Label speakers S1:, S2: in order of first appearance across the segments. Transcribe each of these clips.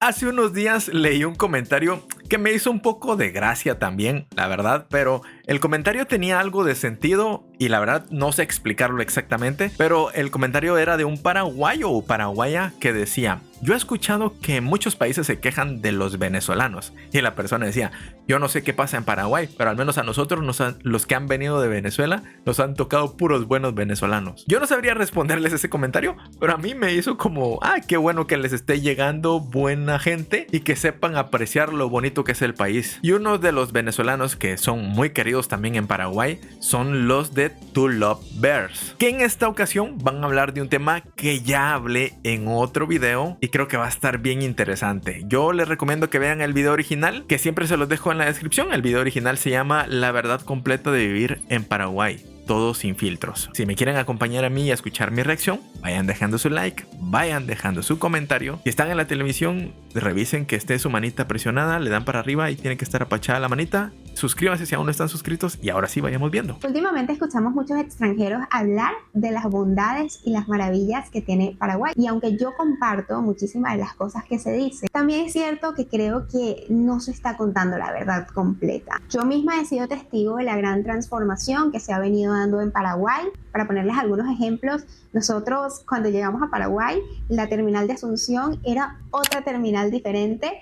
S1: Hace unos días leí un comentario que me hizo un poco de gracia también, la verdad, pero el comentario tenía algo de sentido y la verdad no sé explicarlo exactamente, pero el comentario era de un paraguayo o paraguaya que decía: yo he escuchado que en muchos países se quejan de los venezolanos, y la persona decía: yo no sé qué pasa en Paraguay, pero al menos a nosotros, los que han venido de Venezuela, nos han tocado puros buenos venezolanos. Yo no sabría responderles ese comentario, pero a mí me hizo como: qué bueno que les esté llegando buena gente y que sepan apreciar lo bonito que es el país. Y uno de los venezolanos que son muy queridos también en Paraguay son los de To Love Bears, que en esta ocasión van a hablar de un tema que ya hablé en otro video y creo que va a estar bien interesante. Yo les recomiendo que vean el video original, que siempre se los dejo en la descripción. El video original se llama La verdad completa de vivir en Paraguay, todo sin filtros. Si me quieren acompañar a mí y a escuchar mi reacción, vayan dejando su like, vayan dejando su comentario. Si están en la televisión, revisen que esté su manita presionada, le dan para arriba y tiene que estar apachada la manita. Suscríbanse si aún no están suscritos y ahora sí vayamos viendo.
S2: Últimamente escuchamos muchos extranjeros hablar de las bondades y las maravillas que tiene Paraguay, y aunque yo comparto muchísimas de las cosas que se dicen, también es cierto que creo que no se está contando la verdad completa. Yo misma he sido testigo de la gran transformación que se ha venido dando en Paraguay. Para ponerles algunos ejemplos, nosotros cuando llegamos a Paraguay, la terminal de Asunción era otra terminal diferente.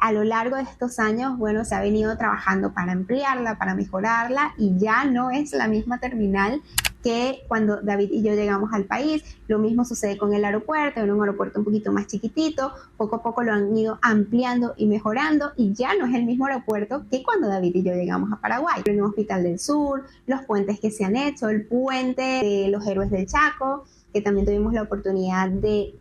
S2: A lo largo de estos años, bueno, se ha venido trabajando para ampliarla, para mejorarla, y ya no es la misma terminal que cuando David y yo llegamos al país. Lo mismo sucede con el aeropuerto, en un aeropuerto un poquito más chiquitito. Poco a poco lo han ido ampliando y mejorando, y ya no es el mismo aeropuerto que cuando David y yo llegamos a Paraguay. El Hospital del Sur, los puentes que se han hecho, el puente de los Héroes del Chaco, que también tuvimos la oportunidad de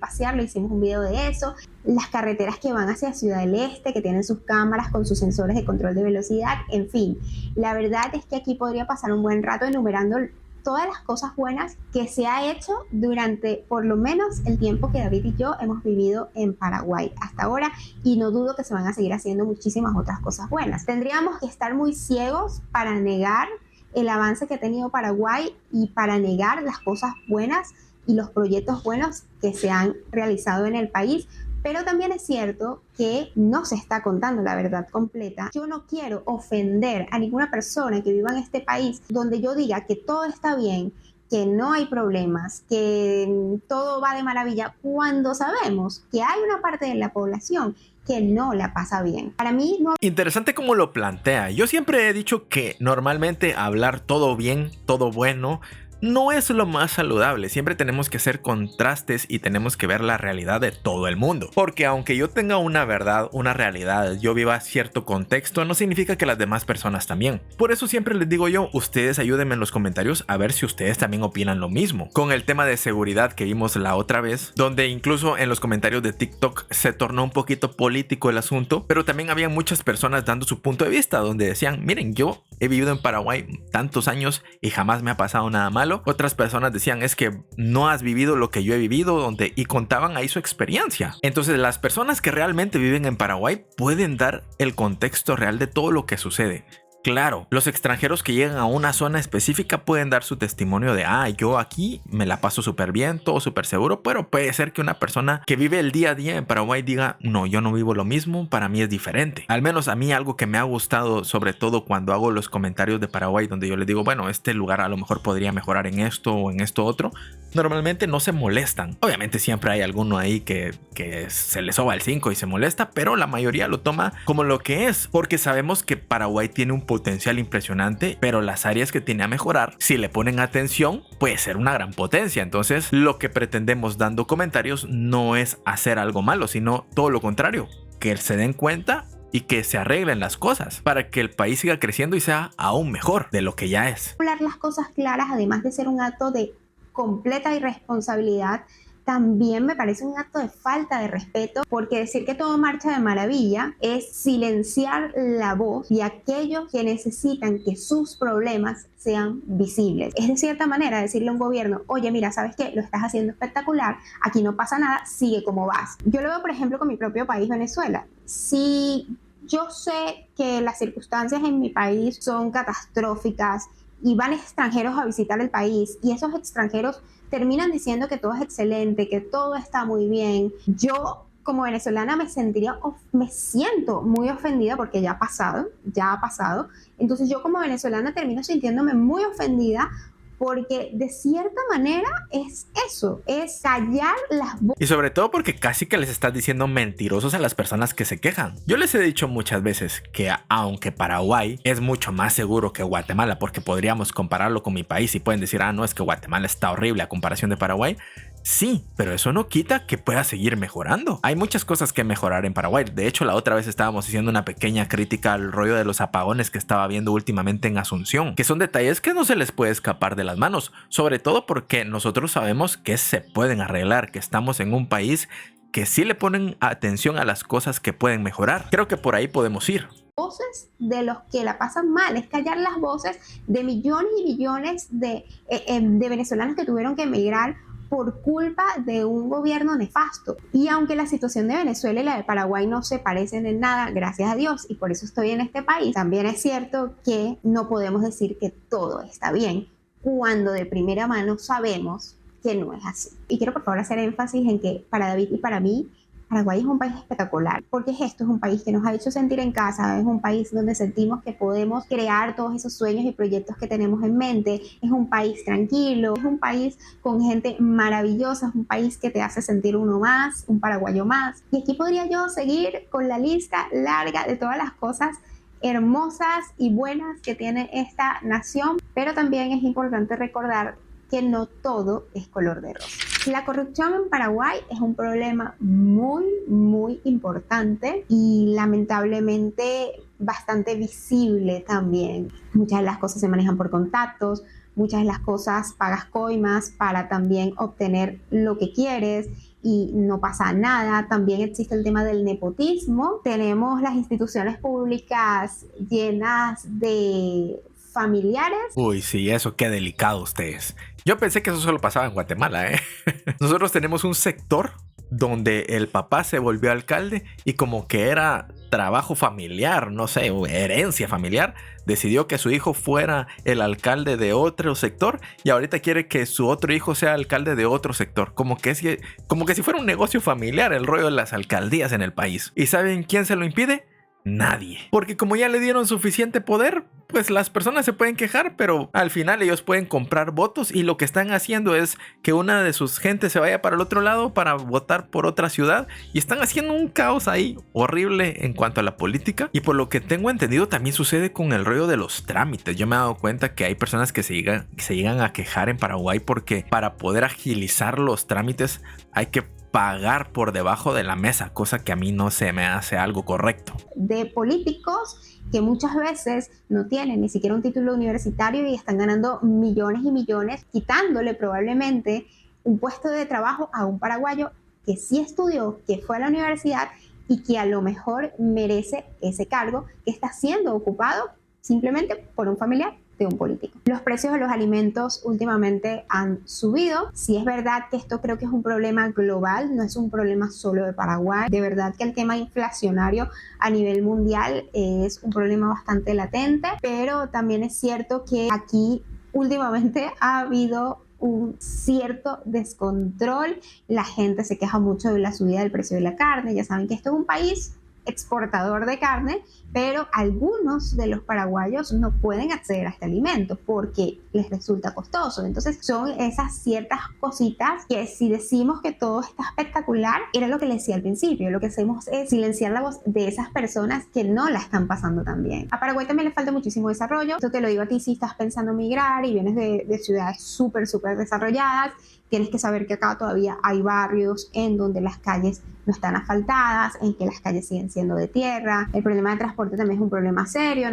S2: pasearlo, hicimos un video de eso. Las carreteras que van hacia Ciudad del Este, que tienen sus cámaras con sus sensores de control de velocidad. En fin, la verdad es que aquí podría pasar un buen rato enumerando todas las cosas buenas que se ha hecho durante por lo menos el tiempo que David y yo hemos vivido en Paraguay hasta ahora, y no dudo que se van a seguir haciendo muchísimas otras cosas buenas. Tendríamos que estar muy ciegos para negar el avance que ha tenido Paraguay y para negar las cosas buenas y los proyectos buenos que se han realizado en el país. Pero también es cierto que no se está contando la verdad completa. Yo no quiero ofender a ninguna persona que viva en este país donde yo diga que todo está bien, que no hay problemas, que todo va de maravilla, cuando sabemos que hay una parte de la población que no la pasa bien. Para mí no.
S1: Interesante cómo lo plantea. Yo siempre he dicho que normalmente hablar todo bien, todo bueno, no es lo más saludable. Siempre tenemos que hacer contrastes y tenemos que ver la realidad de todo el mundo. Porque aunque yo tenga una verdad, una realidad, yo viva cierto contexto, no significa que las demás personas también. Por eso siempre les digo yo, ustedes ayúdenme en los comentarios a ver si ustedes también opinan lo mismo. Con el tema de seguridad que vimos la otra vez, donde incluso en los comentarios de TikTok se tornó un poquito político el asunto, pero también había muchas personas dando su punto de vista, donde decían: miren, yo he vivido en Paraguay tantos años y jamás me ha pasado nada malo. Otras personas decían: es que no has vivido lo que yo he vivido, y contaban ahí su experiencia. Entonces las personas que realmente viven en Paraguay pueden dar el contexto real de todo lo que sucede. Claro, los extranjeros que llegan a una zona específica pueden dar su testimonio de: yo aquí me la paso súper bien, todo súper seguro, pero puede ser que una persona que vive el día a día en Paraguay diga: no, yo no vivo lo mismo, para mí es diferente. Al menos a mí algo que me ha gustado, sobre todo cuando hago los comentarios de Paraguay, donde yo les digo: bueno, este lugar a lo mejor podría mejorar en esto o en esto otro, normalmente no se molestan. Obviamente siempre hay alguno ahí que se le soba el 5 y se molesta, pero la mayoría lo toma como lo que es, porque sabemos que Paraguay tiene un potencial impresionante, pero las áreas que tiene a mejorar, si le ponen atención, puede ser una gran potencia. Entonces lo que pretendemos dando comentarios no es hacer algo malo, sino todo lo contrario, que se den cuenta y que se arreglen las cosas para que el país siga creciendo y sea aún mejor de lo que ya es.
S2: Hablar las cosas claras, además de ser un acto de completa irresponsabilidad, también me parece un acto de falta de respeto, porque decir que todo marcha de maravilla es silenciar la voz de aquellos que necesitan que sus problemas sean visibles. Es de cierta manera decirle a un gobierno: oye, mira, ¿sabes qué? Lo estás haciendo espectacular, aquí no pasa nada, sigue como vas. Yo lo veo, por ejemplo, con mi propio país, Venezuela. Si yo sé que las circunstancias en mi país son catastróficas y van extranjeros a visitar el país, y esos extranjeros terminan diciendo que todo es excelente, que todo está muy bien, yo como venezolana me siento muy ofendida porque ya ha pasado. Entonces yo como venezolana termino sintiéndome muy ofendida porque de cierta manera es eso, es callar las voces.
S1: Y sobre todo porque casi que les estás diciendo mentirosos a las personas que se quejan. Yo les he dicho muchas veces que aunque Paraguay es mucho más seguro que Guatemala, porque podríamos compararlo con mi país y pueden decir, no, es que Guatemala está horrible a comparación de Paraguay. Sí, pero eso no quita que pueda seguir mejorando. Hay muchas cosas que mejorar en Paraguay. De hecho, la otra vez estábamos haciendo una pequeña crítica al rollo de los apagones que estaba viendo últimamente en Asunción, que son detalles que no se les puede escapar de las manos, sobre todo porque nosotros sabemos que se pueden arreglar, que estamos en un país que sí le ponen atención a las cosas que pueden mejorar. Creo que por ahí podemos ir.
S2: Voces de los que la pasan mal, es callar las voces de millones y millones de venezolanos que tuvieron que emigrar por culpa de un gobierno nefasto. Y aunque la situación de Venezuela y la de Paraguay no se parecen en nada, gracias a Dios, y por eso estoy en este país, también es cierto que no podemos decir que todo está bien, cuando de primera mano sabemos que no es así. Y quiero por favor hacer énfasis en que para David y para mí, Paraguay es un país espectacular, porque esto es un país que nos ha hecho sentir en casa, es un país donde sentimos que podemos crear todos esos sueños y proyectos que tenemos en mente, es un país tranquilo, es un país con gente maravillosa, es un país que te hace sentir uno más, un paraguayo más. Y aquí podría yo seguir con la lista larga de todas las cosas hermosas y buenas que tiene esta nación, pero también es importante recordar que no todo es color de rosa. La corrupción en Paraguay es un problema muy, muy importante y lamentablemente bastante visible también. Muchas de las cosas se manejan por contactos, muchas de las cosas pagas coimas para también obtener lo que quieres y no pasa nada. También existe el tema del nepotismo. Tenemos las instituciones públicas llenas de familiares.
S1: Uy, sí, eso qué delicado ustedes. Yo pensé que eso solo pasaba en Guatemala, ¿eh? Nosotros tenemos un sector donde el papá se volvió alcalde y como que era trabajo familiar, no sé, o herencia familiar, decidió que su hijo fuera el alcalde de otro sector y ahorita quiere que su otro hijo sea alcalde de otro sector. Como que si fuera un negocio familiar el rollo de las alcaldías en el país. ¿Y saben quién se lo impide? Nadie. Porque como ya le dieron suficiente poder, pues las personas se pueden quejar, pero al final ellos pueden comprar votos y lo que están haciendo es que una de sus gentes se vaya para el otro lado para votar por otra ciudad y están haciendo un caos ahí horrible en cuanto a la política. Y por lo que tengo entendido también sucede con el rollo de los trámites. Yo me he dado cuenta que hay personas que se llegan a quejar en Paraguay porque para poder agilizar los trámites hay que pagar por debajo de la mesa, cosa que a mí no se me hace algo correcto.
S2: De políticos que muchas veces no tienen ni siquiera un título universitario y están ganando millones y millones, quitándole probablemente un puesto de trabajo a un paraguayo que sí estudió, que fue a la universidad y que a lo mejor merece ese cargo que está siendo ocupado simplemente por un familiar de un político. Los precios de los alimentos últimamente han subido. Sí es verdad que esto creo que es un problema global, no es un problema solo de Paraguay. De verdad que el tema inflacionario a nivel mundial es un problema bastante latente, pero también es cierto que aquí últimamente ha habido un cierto descontrol. La gente se queja mucho de la subida del precio de la carne. Ya saben que esto es un país exportador de carne, pero algunos de los paraguayos no pueden acceder a este alimento porque les resulta costoso. Entonces son esas ciertas cositas que si decimos que todo está espectacular, era lo que les decía al principio, lo que hacemos es silenciar la voz de esas personas que no la están pasando tan bien. A Paraguay también le falta muchísimo desarrollo. Esto te lo digo a ti si estás pensando en migrar y vienes de ciudades súper desarrolladas. Tienes que saber que acá todavía hay barrios en donde las calles no están asfaltadas, en que las calles siguen siendo de tierra. El problema de transporte también es un problema serio.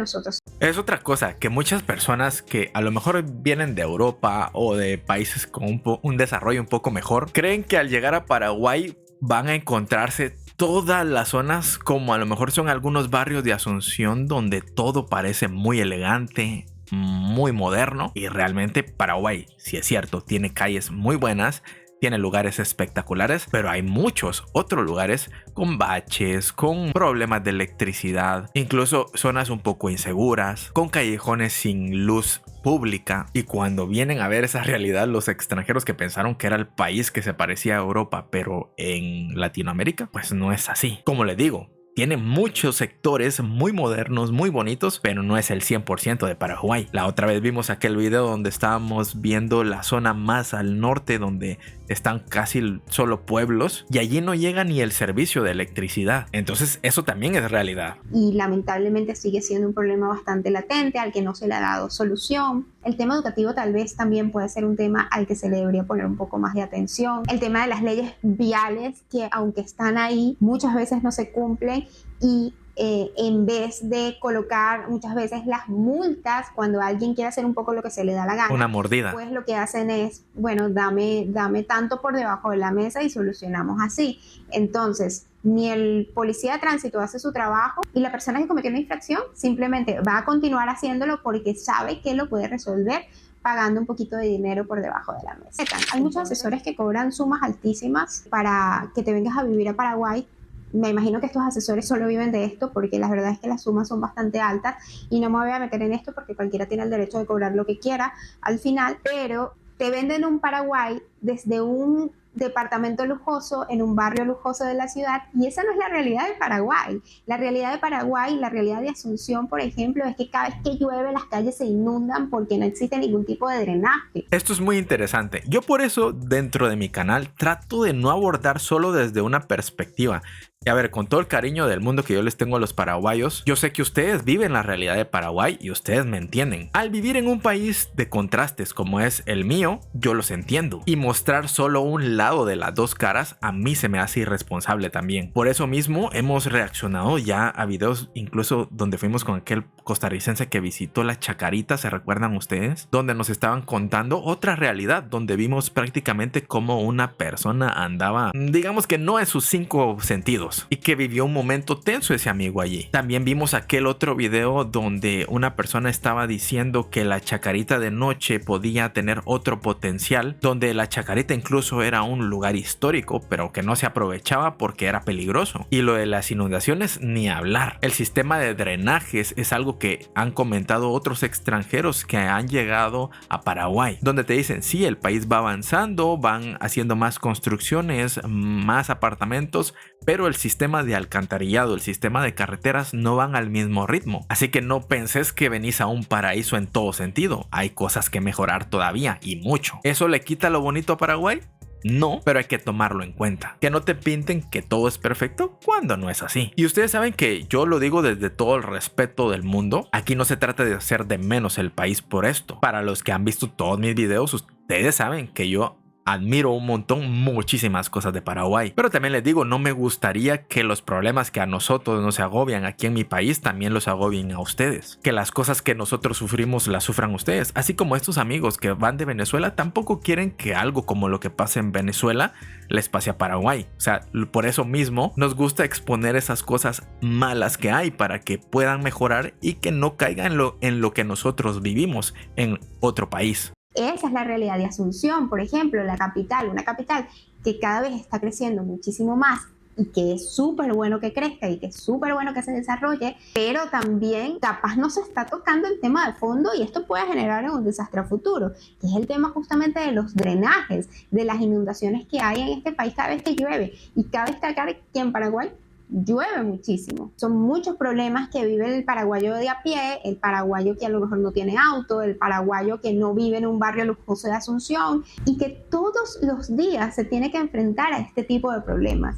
S1: Es otra cosa, que muchas personas que a lo mejor vienen de Europa o de países con un desarrollo un poco mejor, creen que al llegar a Paraguay van a encontrarse todas las zonas como a lo mejor son algunos barrios de Asunción donde todo parece muy elegante, muy moderno, y realmente Paraguay, si es cierto, tiene calles muy buenas, tiene lugares espectaculares, pero hay muchos otros lugares con baches, con problemas de electricidad, incluso zonas un poco inseguras, con callejones sin luz pública, y cuando vienen a ver esa realidad los extranjeros que pensaron que era el país que se parecía a Europa pero en Latinoamérica, pues no es así. Como le digo, tiene muchos sectores muy modernos, muy bonitos, pero no es el 100% de Paraguay. La otra vez vimos aquel video donde estábamos viendo la zona más al norte donde están casi solo pueblos y allí no llega ni el servicio de electricidad. Entonces eso también es realidad.
S2: Y lamentablemente sigue siendo un problema bastante latente al que no se le ha dado solución. El tema educativo tal vez también puede ser un tema al que se le debería poner un poco más de atención. El tema de las leyes viales que aunque están ahí muchas veces no se cumplen y en vez de colocar muchas veces las multas cuando alguien quiere hacer un poco lo que se le da la gana,
S1: una mordida,
S2: pues lo que hacen es, bueno, dame tanto por debajo de la mesa y solucionamos así. Entonces, ni el policía de tránsito hace su trabajo y la persona que cometió una infracción simplemente va a continuar haciéndolo porque sabe que lo puede resolver pagando un poquito de dinero por debajo de la mesa. Hay muchos asesores que cobran sumas altísimas para que te vengas a vivir a Paraguay. Me imagino que estos asesores solo viven de esto porque la verdad es que las sumas son bastante altas y no me voy a meter en esto porque cualquiera tiene el derecho de cobrar lo que quiera al final, pero te venden un Paraguay desde un departamento lujoso en un barrio lujoso de la ciudad y esa no es la realidad de Paraguay. La realidad de Paraguay, la realidad de Asunción, por ejemplo, es que cada vez que llueve las calles se inundan porque no existe ningún tipo de drenaje.
S1: Esto es muy interesante. Yo por eso dentro de mi canal trato de no abordar solo desde una perspectiva. Y a ver, con todo el cariño del mundo que yo les tengo a los paraguayos, yo sé que ustedes viven la realidad de Paraguay y ustedes me entienden. Al vivir en un país de contrastes como es el mío, yo los entiendo. Y mostrar solo un lado de las dos caras a mí se me hace irresponsable también. Por eso mismo hemos reaccionado ya a videos incluso donde fuimos con aquel costarricense que visitó la Chacarita, ¿se recuerdan ustedes? Donde nos estaban contando otra realidad, donde vimos prácticamente cómo una persona andaba, digamos que no en sus 5 sentidos. Y que vivió un momento tenso ese amigo allí. También vimos aquel otro video donde una persona estaba diciendo que la Chacarita de noche podía tener otro potencial, donde la Chacarita incluso era un lugar histórico pero que no se aprovechaba porque era peligroso. Y lo de las inundaciones ni hablar. El sistema de drenajes es algo que han comentado otros extranjeros que han llegado a Paraguay, donde te dicen sí, el país va avanzando, van haciendo más construcciones, más apartamentos, pero el sistema de alcantarillado, el sistema de carreteras no van al mismo ritmo. Así que no penses que venís a un paraíso en todo sentido. Hay cosas que mejorar todavía y mucho. ¿Eso le quita lo bonito a Paraguay? No, pero hay que tomarlo en cuenta. Que no te pinten que todo es perfecto cuando no es así. Y ustedes saben que yo lo digo desde todo el respeto del mundo. Aquí no se trata de hacer de menos el país por esto. Para los que han visto todos mis videos, ustedes saben que yo admiro un montón muchísimas cosas de Paraguay, pero también les digo, no me gustaría que los problemas que a nosotros nos agobian aquí en mi país también los agobien a ustedes, que las cosas que nosotros sufrimos las sufran ustedes, así como estos amigos que van de Venezuela tampoco quieren que algo como lo que pasa en Venezuela les pase a Paraguay. O sea, por eso mismo nos gusta exponer esas cosas malas que hay para que puedan mejorar y que no caigan en lo que nosotros vivimos en otro país.
S2: Esa es la realidad de Asunción, por ejemplo, la capital, una capital que cada vez está creciendo muchísimo más y que es súper bueno que crezca y que es súper bueno que se desarrolle, pero también capaz no se está tocando el tema de fondo y esto puede generar un desastre a futuro, que es el tema justamente de los drenajes, de las inundaciones que hay en este país cada vez que llueve. Y cabe destacar que en Paraguay llueve muchísimo. Son muchos problemas que vive el paraguayo de a pie, el paraguayo que a lo mejor no tiene auto, el paraguayo que no vive en un barrio lujoso de Asunción y que todos los días se tiene que enfrentar a este tipo de problemas.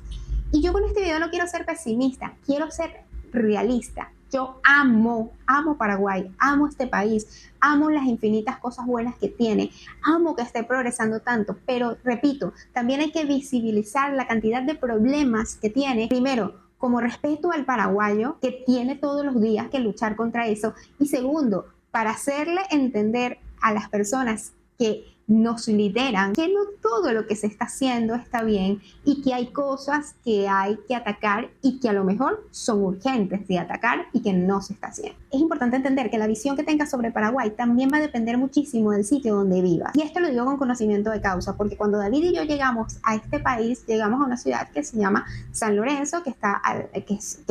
S2: Y yo con este video no quiero ser pesimista, quiero ser realista. Yo amo Paraguay, amo este país, amo las infinitas cosas buenas que tiene, amo que esté progresando tanto, pero repito, también hay que visibilizar la cantidad de problemas que tiene. Primero, como respeto al paraguayo que tiene todos los días que luchar contra eso. Y segundo, para hacerle entender a las personas que nos lideran, que no todo lo que se está haciendo está bien y que hay cosas que hay que atacar y que a lo mejor son urgentes de atacar y que no se está haciendo. Es importante entender que la visión que tengas sobre Paraguay también va a depender muchísimo del sitio donde vivas. Y esto lo digo con conocimiento de causa, porque cuando David y yo llegamos a este país, llegamos a una ciudad que se llama San Lorenzo, que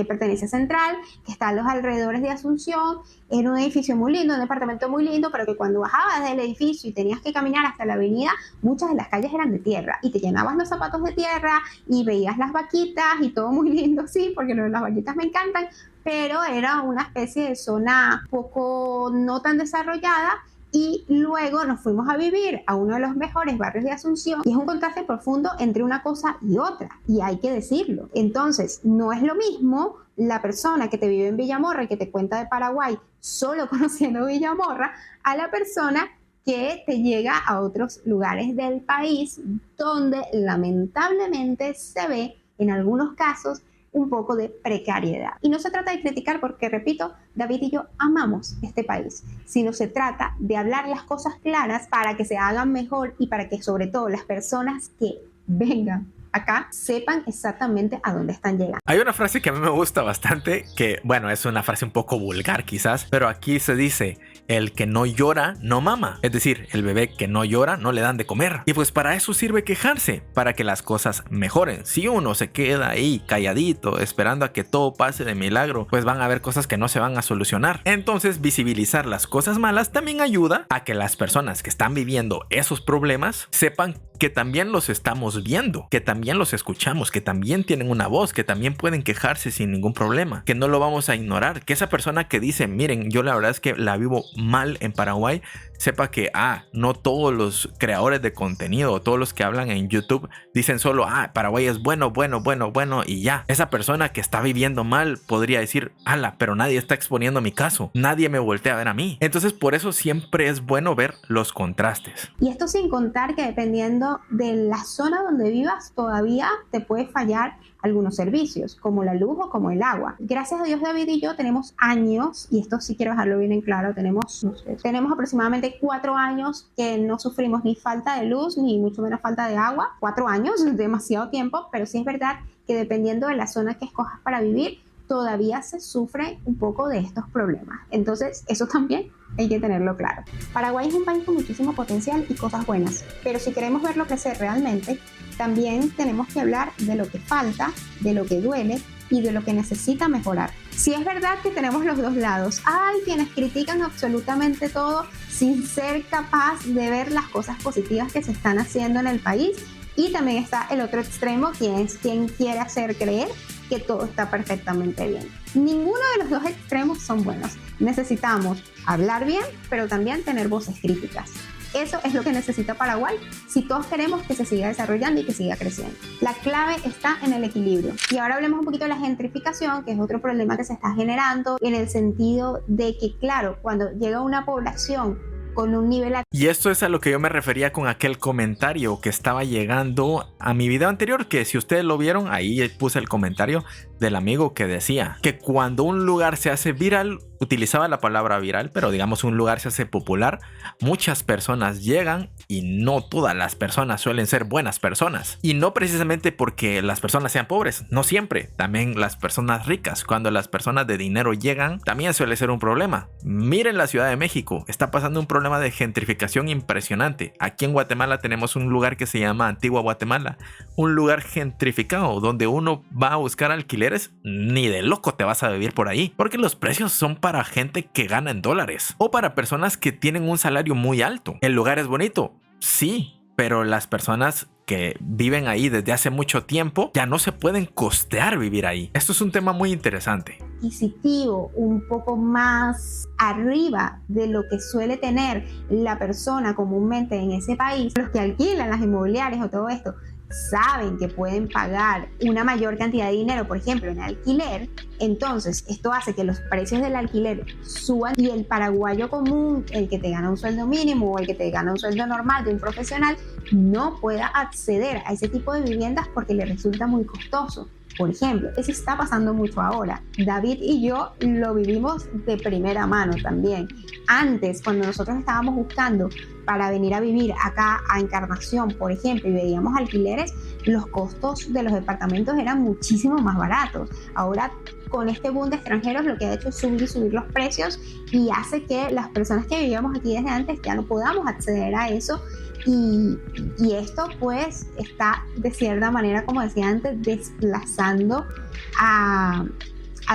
S2: pertenece a Central, que está a los alrededores de Asunción. Era un edificio muy lindo, un departamento muy lindo, pero que cuando bajabas del edificio y tenías que caminar hasta la avenida, muchas de las calles eran de tierra y te llenabas los zapatos de tierra y veías las vaquitas y todo muy lindo, sí, porque las vaquitas me encantan, pero era una especie de zona poco no tan desarrollada. Y luego nos fuimos a vivir a uno de los mejores barrios de Asunción y es un contraste profundo entre una cosa y otra, y hay que decirlo. Entonces, no es lo mismo la persona que te vive en Villamorra y que te cuenta de Paraguay solo conociendo Villamorra a la persona que te llega a otros lugares del país donde lamentablemente se ve en algunos casos un poco de precariedad. Y no se trata de criticar porque, repito, David y yo amamos este país, sino se trata de hablar las cosas claras para que se hagan mejor y para que sobre todo las personas que vengan acá sepan exactamente a dónde están llegando.
S1: Hay una frase que a mí me gusta bastante, que bueno, es una frase un poco vulgar quizás, pero aquí se dice: el que no llora no mama. Es decir, el bebé que no llora no le dan de comer. Y pues para eso sirve quejarse, para que las cosas mejoren. Si uno se queda ahí calladito esperando a que todo pase de milagro, pues van a haber cosas que no se van a solucionar. Entonces visibilizar las cosas malas también ayuda a que las personas que están viviendo esos problemas sepan que también los estamos viendo, que también los escuchamos, que también tienen una voz, que también pueden quejarse sin ningún problema, que no lo vamos a ignorar, que esa persona que dice: miren, yo la verdad es que la vivo mal en Paraguay, sepa que no todos los creadores de contenido, todos los que hablan en YouTube dicen solo Paraguay es bueno y ya. Esa persona que está viviendo mal podría decir: ala, pero nadie está exponiendo mi caso, nadie me voltea a ver a mí. Entonces por eso siempre es bueno ver los contrastes.
S2: Y esto sin contar que dependiendo de la zona donde vivas todavía te puede fallar algunos servicios como la luz o como el agua. Gracias a Dios, David y yo tenemos años, y esto sí quiero dejarlo bien en claro, tenemos aproximadamente 4 años que no sufrimos ni falta de luz ni mucho menos falta de agua. 4 años, demasiado tiempo, pero sí es verdad que dependiendo de la zona que escojas para vivir, todavía se sufre un poco de estos problemas. Entonces, eso también hay que tenerlo claro. Paraguay es un país con muchísimo potencial y cosas buenas, pero si queremos verlo crecer realmente, también tenemos que hablar de lo que falta, de lo que duele y de lo que necesita mejorar. Si es verdad que tenemos los dos lados, hay quienes critican absolutamente todo sin ser capaz de ver las cosas positivas que se están haciendo en el país, y también está el otro extremo, quien es quien quiere hacer creer que todo está perfectamente bien. Ninguno de los dos extremos son buenos. Necesitamos hablar bien, pero también tener voces críticas. Eso es lo que necesita Paraguay si todos queremos que se siga desarrollando y que siga creciendo. La clave está en el equilibrio. Y ahora hablemos un poquito de la gentrificación, que es otro problema que se está generando en el sentido de que, claro, cuando llega una población con un nivel...
S1: Y esto es a lo que yo me refería con aquel comentario que estaba llegando a mi video anterior, que si ustedes lo vieron, ahí puse el comentario del amigo que decía que cuando un lugar se hace viral, utilizaba la palabra viral, pero digamos un lugar se hace popular, muchas personas llegan y no todas las personas suelen ser buenas personas. Y no precisamente porque las personas sean pobres, no siempre. También las personas ricas, cuando las personas de dinero llegan, también suele ser un problema. Miren la Ciudad de México, está pasando un problema de gentrificación impresionante. Aquí en Guatemala tenemos un lugar que se llama Antigua Guatemala, un lugar gentrificado donde uno va a buscar alquileres, ni de loco te vas a vivir por ahí, porque los precios son para gente que gana en dólares o para personas que tienen un salario muy alto. El lugar es bonito, sí, pero las personas que viven ahí desde hace mucho tiempo ya no se pueden costear vivir ahí. Esto es un tema muy interesante.
S2: Adquisitivo un poco más arriba de lo que suele tener la persona comúnmente en ese país, los que alquilan las inmobiliarias o todo esto saben que pueden pagar una mayor cantidad de dinero, por ejemplo, en alquiler. Entonces esto hace que los precios del alquiler suban y el paraguayo común, el que te gana un sueldo mínimo o el que te gana un sueldo normal de un profesional, no pueda acceder a ese tipo de viviendas porque le resulta muy costoso. Por ejemplo, eso está pasando mucho ahora. David y yo lo vivimos de primera mano también. Antes, cuando nosotros estábamos buscando para venir a vivir acá a Encarnación, por ejemplo, y veíamos alquileres, los costos de los departamentos eran muchísimo más baratos. Ahora, con este boom de extranjeros, lo que ha hecho es subir y subir los precios, y hace que las personas que vivíamos aquí desde antes ya no podamos acceder a eso. Y esto pues está de cierta manera, como decía antes, desplazando a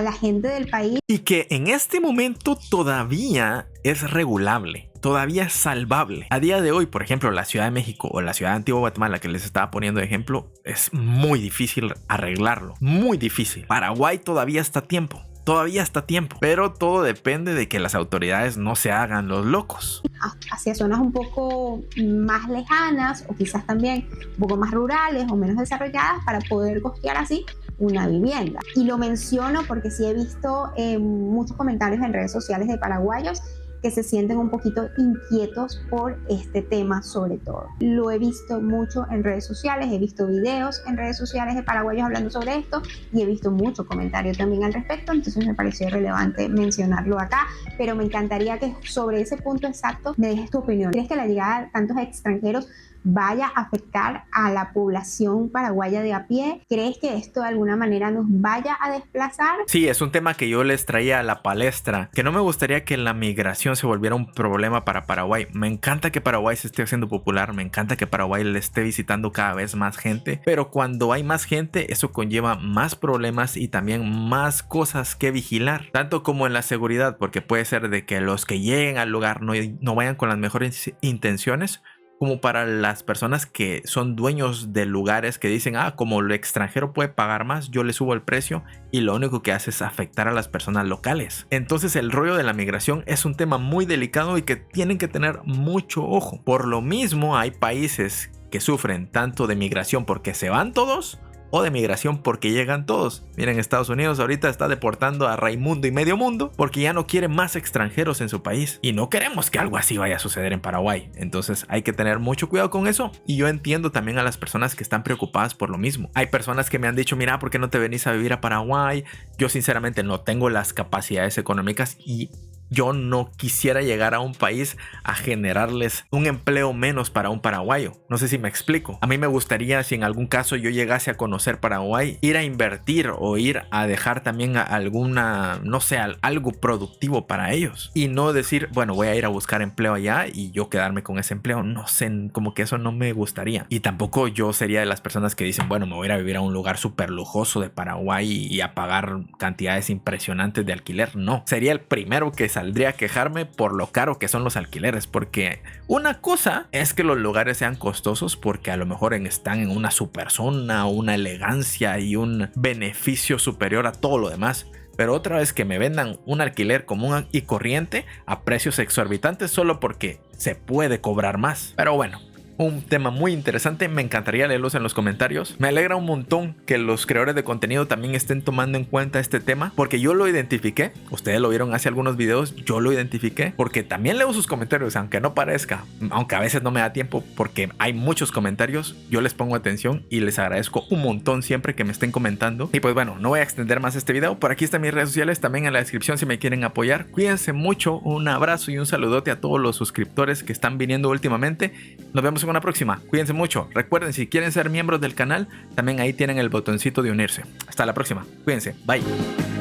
S2: la gente del país.
S1: Y que en este momento todavía es regulable, todavía es salvable. A día de hoy, por ejemplo, la Ciudad de México o la Ciudad de Antigua Guatemala, que les estaba poniendo de ejemplo, es muy difícil arreglarlo, muy difícil. Paraguay todavía está a tiempo. Todavía está a tiempo, pero todo depende de que las autoridades no se hagan los locos.
S2: Hacia zonas un poco más lejanas o quizás también un poco más rurales o menos desarrolladas para poder costear así una vivienda. Y lo menciono porque sí he visto muchos comentarios en redes sociales de paraguayos que se sienten un poquito inquietos por este tema sobre todo. Lo he visto mucho en redes sociales, he visto videos en redes sociales de paraguayos hablando sobre esto y he visto muchos comentarios también al respecto, entonces me pareció relevante mencionarlo acá, pero me encantaría que sobre ese punto exacto me dejes tu opinión. ¿Crees que la llegada de tantos extranjeros vaya a afectar a la población paraguaya de a pie? ¿Crees que esto de alguna manera nos vaya a desplazar?
S1: Sí, es un tema que yo les traía a la palestra, que no me gustaría que la migración se volviera un problema para Paraguay. Me encanta que Paraguay se esté haciendo popular, me encanta que Paraguay le esté visitando cada vez más gente, pero cuando hay más gente, eso conlleva más problemas y también más cosas que vigilar, tanto como en la seguridad, porque puede ser de que los que lleguen al lugar no vayan con las mejores intenciones, como para las personas que son dueños de lugares que dicen, como el extranjero puede pagar más, yo le subo el precio, y lo único que hace es afectar a las personas locales. Entonces el rollo de la migración es un tema muy delicado y que tienen que tener mucho ojo. Por lo mismo hay países que sufren tanto de migración porque se van todos, o de migración porque llegan todos. Miren, Estados Unidos ahorita está deportando a Raimundo y medio mundo porque ya no quiere más extranjeros en su país. Y no queremos que algo así vaya a suceder en Paraguay. Entonces hay que tener mucho cuidado con eso. Y yo entiendo también a las personas que están preocupadas por lo mismo. Hay personas que me han dicho, mira, ¿por qué no te venís a vivir a Paraguay? Yo sinceramente no tengo las capacidades económicas y yo no quisiera llegar a un país a generarles un empleo menos para un paraguayo. No sé si me explico. A mí me gustaría, si en algún caso yo llegase a conocer Paraguay, ir a invertir o ir a dejar también alguna, no sé, algo productivo para ellos. Y no decir, bueno, voy a ir a buscar empleo allá y yo quedarme con ese empleo. No sé, como que eso no me gustaría. Y tampoco yo sería de las personas que dicen, bueno, me voy a ir a vivir a un lugar súper lujoso de Paraguay y a pagar cantidades impresionantes de alquiler. No, sería el primero que saldría a quejarme por lo caro que son los alquileres, porque una cosa es que los lugares sean costosos porque a lo mejor están en una super zona, una elegancia y un beneficio superior a todo lo demás, pero otra vez que me vendan un alquiler común y corriente a precios exorbitantes solo porque se puede cobrar más. Pero bueno, un tema muy interesante, me encantaría leerlos en los comentarios. Me alegra un montón que los creadores de contenido también estén tomando en cuenta este tema, porque yo lo identifiqué. Ustedes lo vieron hace algunos videos, yo lo identifiqué, porque también leo sus comentarios, aunque no parezca, aunque a veces no me da tiempo, porque hay muchos comentarios, yo les pongo atención y les agradezco un montón siempre que me estén comentando. Y pues bueno, no voy a extender más este video, por aquí están mis redes sociales, también en la descripción si me quieren apoyar. Cuídense mucho, un abrazo y un saludote a todos los suscriptores que están viniendo últimamente. Nos vemos en una próxima. Cuídense mucho. Recuerden, si quieren ser miembros del canal, también ahí tienen el botoncito de unirse. Hasta la próxima. Cuídense. Bye.